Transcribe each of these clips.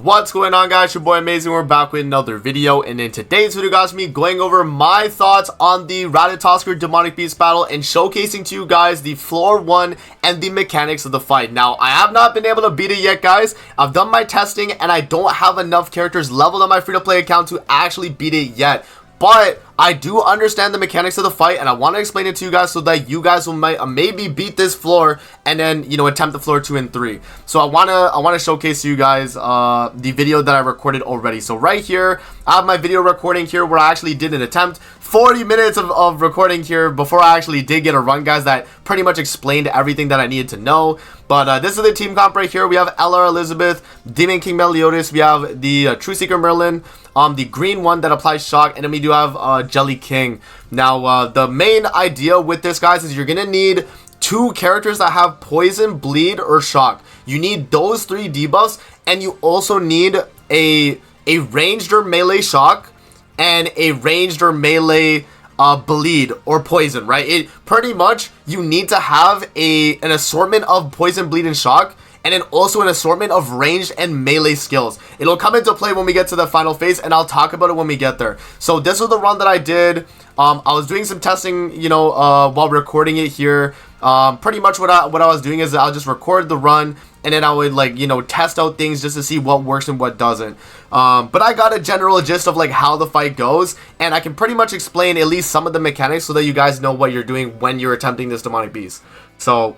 What's going on, guys? Your boy Amazing. We're back with another video, and in today's video, guys, me going over my thoughts on the Ratatoskr Demonic Beast battle and showcasing to you guys the floor 1 and the mechanics of the fight. Now, I have not been able to beat it yet, guys. I've done my testing and I don't have enough characters leveled on my free-to-play account to actually beat it yet. But I do understand the mechanics of the fight, and I want to explain it to you guys so that you guys will maybe beat this floor and then, you know, attempt the floor 2 and 3. So I wanna showcase to you guys the video that I recorded already. So right here, I have my video recording here where I actually did an attempt. 40 minutes of recording here before I actually did get a run, guys, that pretty much explained everything that I needed to know. But this is the team comp right here. We have LR Elizabeth, Demon King Meliodas, we have the True Seeker Merlin, the green one that applies shock, and then we do have Jelly King. Now, the main idea with this, guys, is you're gonna need 2 characters that have poison, bleed, or shock. You need those 3 debuffs, and you also need a ranged or melee shock and a ranged or melee bleed or poison, right? It pretty much, you need to have an assortment of poison, bleed, and shock, and then also an assortment of ranged and melee skills. It'll come into play when we get to the final phase, and I'll talk about it when we get there. So this was the run that I did. I was doing some testing, you know, while recording it here. Pretty much what I was doing is I'll just record the run, and then I would, like, you know, test out things just to see what works and what doesn't. But I got a general gist of, like, how the fight goes, and I can pretty much explain at least some of the mechanics so that you guys know what you're doing when you're attempting this Demonic Beast. So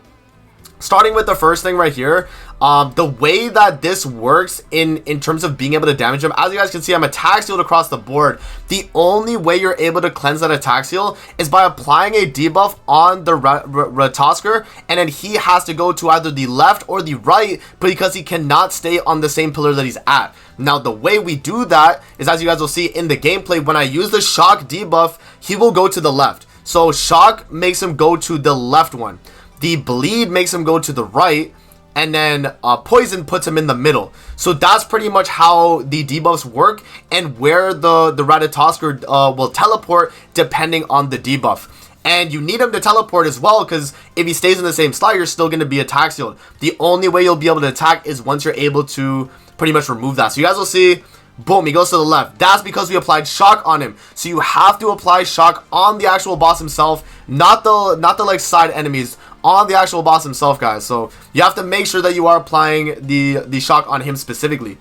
starting with the first thing right here, the way that this works in terms of being able to damage him, as you guys can see, I'm attack sealed across the board. The only way you're able to cleanse that attack seal is by applying a debuff on the Ratatoskr, and then he has to go to either the left or the right because he cannot stay on the same pillar that he's at. Now, the way we do that is, as you guys will see in the gameplay, when I use the shock debuff, he will go to the left. So shock makes him go to the left one. The bleed makes him go to the right, and then poison puts him in the middle. So that's pretty much how the debuffs work, and where the Ratatoskr will teleport depending on the debuff. And you need him to teleport as well, because if he stays in the same slot, you're still going to be attack sealed. The only way you'll be able to attack is once you're able to pretty much remove that. So you guys will see, boom, he goes to the left. That's because we applied shock on him. So you have to apply shock on the actual boss himself, not the like side enemies, on the actual boss himself, guys. So you have to make sure that you are applying the shock on him specifically.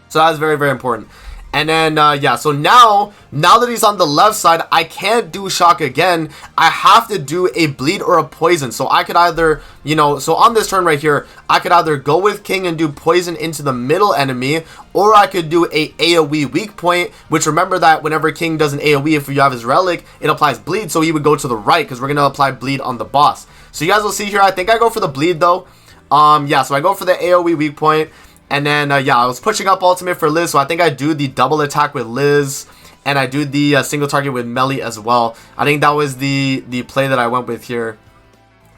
So that is very, very important. And then yeah, so now that he's on the left side, I can't do shock again. I have to do a bleed or a poison. So I could either, you know, so on this turn right here, I could either go with King and do poison into the middle enemy, or I could do a AoE weak point, which, remember that whenever King does an AoE, if you have his relic, it applies bleed, so he would go to the right because we're going to apply bleed on the boss. So you guys will see here, I think I go for the bleed though. Yeah, so I go for the AoE weak point. And then, yeah, I was pushing up ultimate for Liz, so I think I do the double attack with Liz, and I do the single target with Melly as well. I think that was the play that I went with here.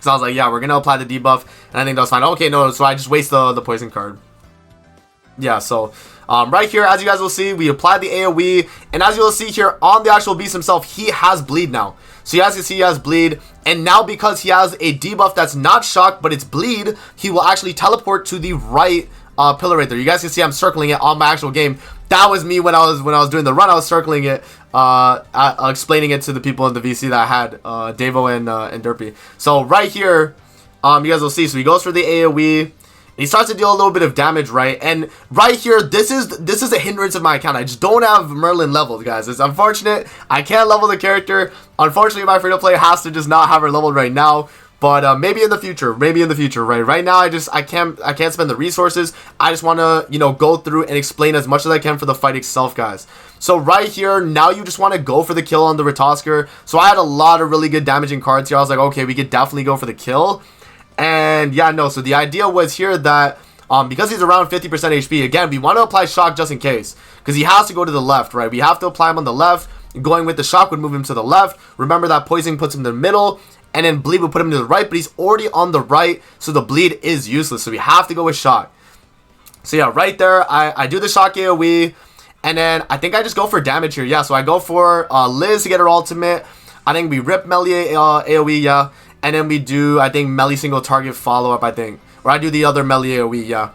So I was like, yeah, we're going to apply the debuff, and I think that was fine. Okay, no, so I just waste the poison card. Yeah, so right here, as you guys will see, we apply the AoE, and as you will see here on the actual beast himself, he has bleed now. So you guys can see he has bleed, and now because he has a debuff that's not shock, but it's bleed, he will actually teleport to the right pillar right there. You guys can see I'm circling it on my actual game. That was me when I was doing the run. I was circling it, explaining it to the people in the VC that I had, Davo and Derpy. So right here, you guys will see. So he goes for the AoE. He starts to deal a little bit of damage, right? And right here, this is a hindrance of my account. I just don't have Merlin leveled, guys. It's unfortunate. I can't level the character. Unfortunately, my free-to-play has to just not have her leveled right now. But maybe in the future, right? Right now, I can't spend the resources. I just want to, you know, go through and explain as much as I can for the fight itself, guys. So right here, now you just want to go for the kill on the Ratatoskr. So I had a lot of really good damaging cards here. I was like, okay, we could definitely go for the kill. And yeah, no, so the idea was here that because he's around 50% HP, again, we want to apply shock just in case, because he has to go to the left, right? We have to apply him on the left. Going with the shock would move him to the left. Remember that poison puts him in the middle, and then bleed would put him to the right, but he's already on the right, so the bleed is useless. So we have to go with shock. So yeah, right there, I do the shock AoE, and then I think I just go for damage here. Yeah, so I go for Liz to get her ultimate. I think we rip Melly AoE, yeah. And then we do, I think, Melly single target follow-up, I think. Or I do the other Melly AoE, yeah.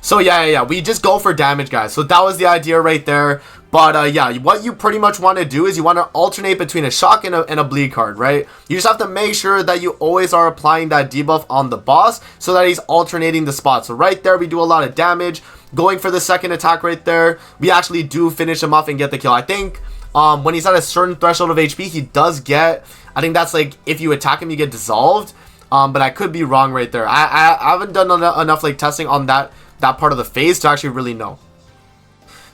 So yeah, we just go for damage, guys. So that was the idea right there. But yeah, what you pretty much want to do is you want to alternate between a shock and a bleed card, right? You just have to make sure that you always are applying that debuff on the boss so that he's alternating the spots. So right there, we do a lot of damage. Going for the second attack right there, we actually do finish him off and get the kill. I think when he's at a certain threshold of HP, he does get, I think that's like if you attack him, you get dissolved. But I could be wrong right there. I haven't done enough like testing on that part of the phase to actually really know.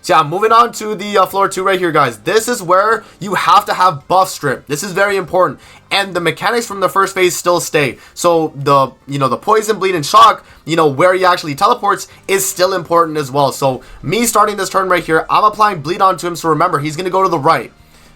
So yeah, moving on to the floor 2 right here, guys. This is where you have to have buff strip. This is very important. And the mechanics from the first phase still stay. So the poison, bleed, and shock, where he actually teleports is still important as well. So me starting this turn right here, I'm applying bleed onto him. So remember, he's going to go to the right.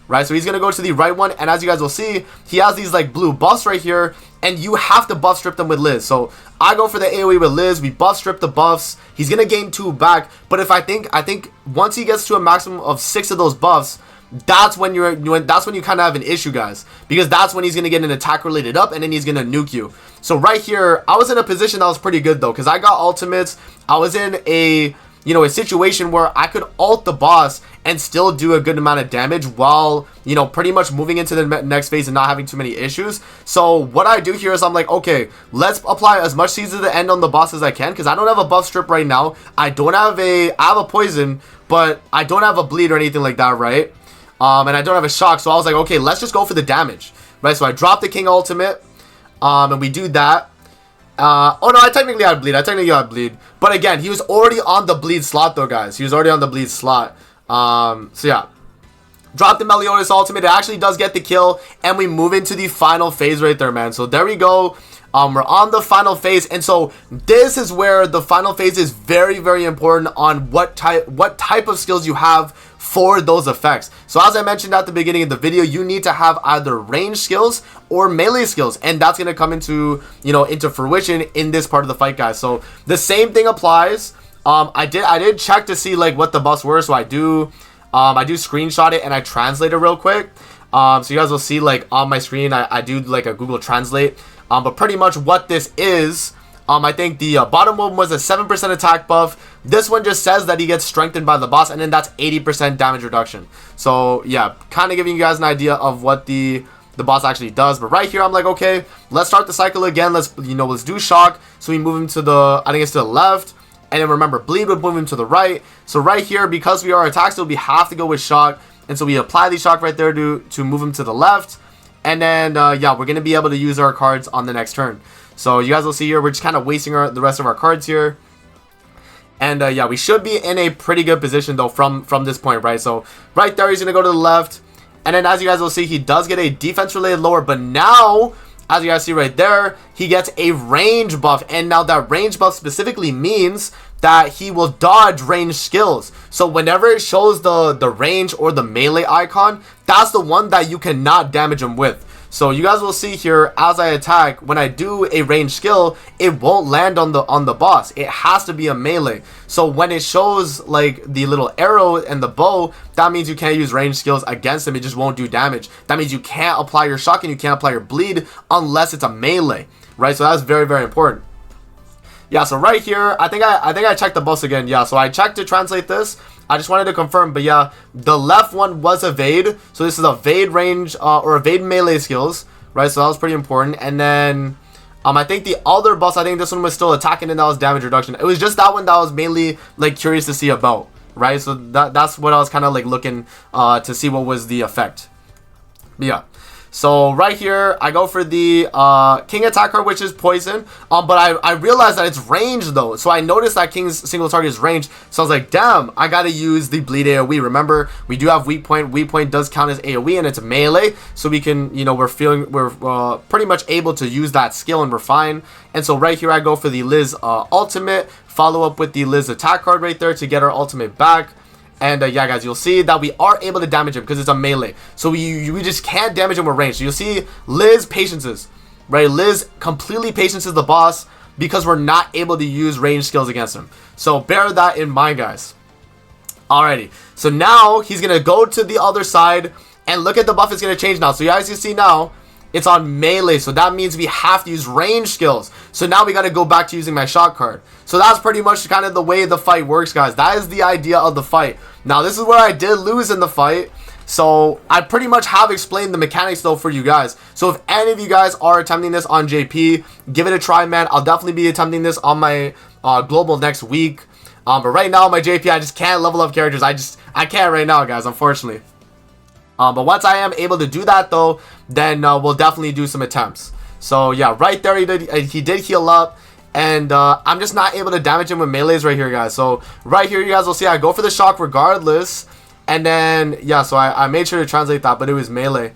Right, so he's going to go to the right one, and as you guys will see, he has these like blue buffs right here, and you have to buff strip them with Liz. So I go for the AoE with Liz, we buff strip the buffs, he's going to gain 2 back, but if I think once he gets to a maximum of 6 of those buffs, that's when you kind of have an issue, guys, because that's when he's going to get an attack related up, and then he's going to nuke you. So right here, I was in a position that was pretty good though, because I got ultimates. I was in a situation where I could ult the boss and still do a good amount of damage while, pretty much moving into the next phase and not having too many issues. So what I do here is I'm like, okay, let's apply as much seeds to the end on the boss as I can, because I don't have a buff strip right now. I have a poison, but I don't have a bleed or anything like that, right? And I don't have a shock, so I was like, okay, let's just go for the damage, right? So I dropped the king ultimate, and we do that. Oh no, I technically had bleed. But again, he was already on the bleed slot though, guys. He was already on the bleed slot. So yeah. Drop the Meliodas ultimate. It actually does get the kill. And we move into the final phase right there, man. So there we go. We're on the final phase. And so this is where the final phase is very, very important on what type of skills you have for those effects. So as I mentioned at the beginning of the video, you need to have either range skills or melee skills, and that's going to come into fruition in this part of the fight, guys. So the same thing applies. I did check to see like what the buffs were, so I do screenshot it and I translate it real quick. So you guys will see like on my screen, I do like a Google Translate. But pretty much what this is, I think the bottom one was a 7% attack buff. This one just says that he gets strengthened by the boss, and then that's 80% damage reduction. So yeah, kind of giving you guys an idea of what the boss actually does. But right here, I'm like, okay, let's start the cycle again. Let's do shock. So we move him to the, I think it's to the left. And then remember, bleed would move him to the right. So right here, because we are attack still, we have to go with shock. And so we apply the shock right there to move him to the left. And then, yeah, we're going to be able to use our cards on the next turn. So you guys will see here, we're just kind of wasting the rest of our cards here. And yeah, we should be in a pretty good position though from this point, right? So right there, he's going to go to the left. And then as you guys will see, he does get a defense related lower. But now, as you guys see right there, he gets a range buff. And now that range buff specifically means that he will dodge range skills. So whenever it shows the range or the melee icon, that's the one that you cannot damage him with. So you guys will see here, as I attack, when I do a range skill, it won't land on the boss. It has to be a melee. So when it shows like the little arrow and the bow, that means you can't use range skills against him. It just won't do damage. That means you can't apply your shock and you can't apply your bleed unless it's a melee, right? So that's very, very important. Yeah, so right here, I think I checked the buffs again. Yeah, so I checked to translate this. I just wanted to confirm, but yeah, the left one was evade. So this is evade range or evade melee skills, right? So that was pretty important. And then I think the other buffs, I think this one was still attacking and that was damage reduction. It was just that one that I was mainly like curious to see about, right? So that's what I was kind of like looking to see what was the effect. But yeah. So right here, I go for the King attack card, which is poison. But I realized that it's ranged though. So I noticed that King's single target is ranged. So I was like, damn, I gotta use the bleed AoE. Remember, we do have weak point. Weak point does count as AoE and it's melee. So we can, we're pretty much able to use that skill and we're fine. And so right here, I go for the Liz ultimate. Follow up with the Liz attack card right there to get our ultimate back. And yeah, guys, you'll see that we are able to damage him because it's a melee. So we just can't damage him with range. So you'll see Liz patiences, right? Liz completely patiences the boss because we're not able to use range skills against him. So bear that in mind, guys. Alrighty. So now he's going to go to the other side and look at the buff is going to change now. So you guys can see now, it's on melee, so that means we have to use range skills. So now we got to go back to using my shot card. So that's pretty much kind of the way the fight works, guys. That is the idea of the fight. Now, this is where I did lose in the fight. So I pretty much have explained the mechanics though for you guys. So if any of you guys are attempting this on JP, give it a try, man. I'll definitely be attempting this on my global next week. But right now, my JP, I just can't level up characters. I can't right now, guys, unfortunately. But once I am able to do that though, then we'll definitely do some attempts. So yeah, right there he did heal up. And I'm just not able to damage him with melees right here, guys. So right here, you guys will see I go for the shock regardless. And then, yeah, so I made sure to translate that, but it was melee.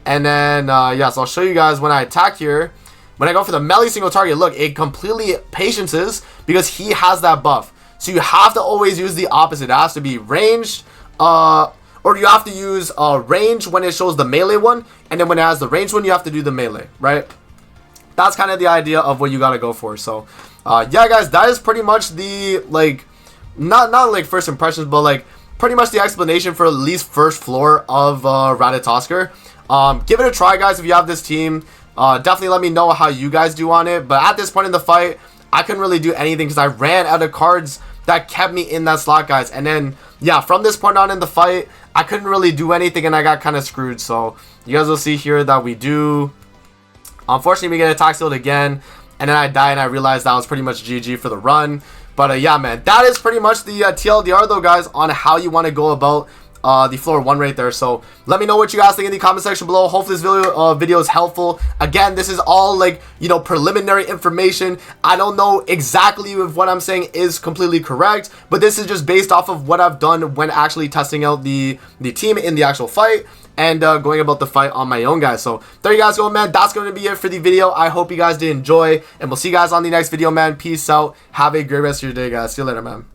And then, yeah, so I'll show you guys when I attack here. When I go for the melee single target, look, it completely patiences because he has that buff. So you have to always use the opposite. It has to be ranged, or you have to use range when it shows the melee one. And then when it has the ranged one, you have to do the melee, right? That's kind of the idea of what you got to go for. So, yeah, guys, that is pretty much the, like, not like first impressions, but, like, pretty much the explanation for at least first floor of Ratatoskr. Give it a try, guys, if you have this team. Definitely let me know how you guys do on it. But at this point in the fight, I couldn't really do anything because I ran out of cards that kept me in that slot, guys. And then, yeah, from this point on in the fight, I couldn't really do anything and I got kind of screwed. So you guys will see here that we do. Unfortunately, we get attack sealed again. And then I die and I realized that was pretty much GG for the run. But yeah, man, that is pretty much the TLDR though, guys, on how you want to go about the floor 1 right there. So let me know what you guys think in the comment section below. Hopefully this video is helpful. Again, this is all, like, you know, preliminary information. I don't know exactly if what I'm saying is completely correct, but this is just based off of what I've done when actually testing out the team in the actual fight and going about the fight on my own, guys. So there you guys go, man. That's going to be it for the video. I hope you guys did enjoy, and we'll see you guys on the next video, man. Peace out. Have a great rest of your day, guys. See you later, man.